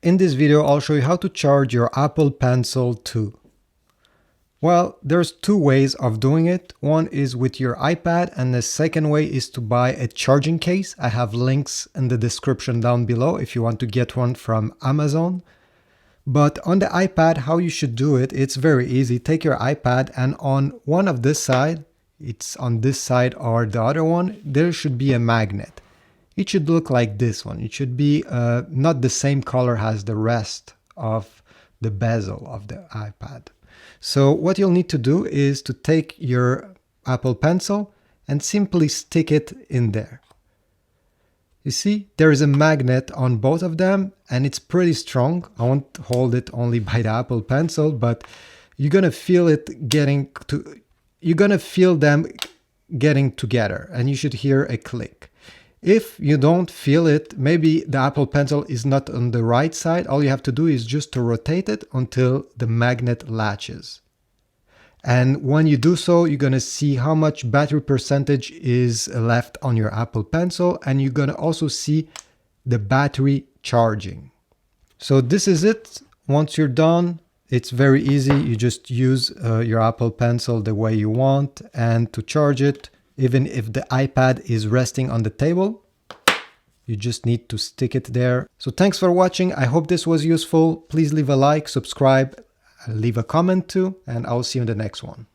In this video, I'll show you how to charge your Apple Pencil 2. Well, there's two ways of doing it. One is with your iPad, and the second way is to buy a charging case. I have links in the description down below if you want to get one from Amazon. But on the iPad, how you should do it, it's very easy. Take your iPad and on one of this side, it's on this side or the other one, there should be a magnet. It should look like this one. It should be not the same color as the rest of the bezel of the iPad. So what you'll need to do is to take your Apple Pencil and simply stick it in there. You see, there is a magnet on both of them and it's pretty strong. I won't hold it only by the Apple Pencil, but you're gonna feel them getting together and you should hear a click. If you don't feel it, maybe the Apple Pencil is not on the right side. All you have to do is just to rotate it until the magnet latches. And when you do so, you're going to see how much battery percentage is left on your Apple Pencil, and you're going to also see the battery charging. So this is it. Once you're done, it's very easy. You just use your Apple Pencil the way you want, and to charge it, even if the iPad is resting on the table, you just need to stick it there. So thanks for watching. I hope this was useful. Please leave a like, subscribe, leave a comment too, and I'll see you in the next one.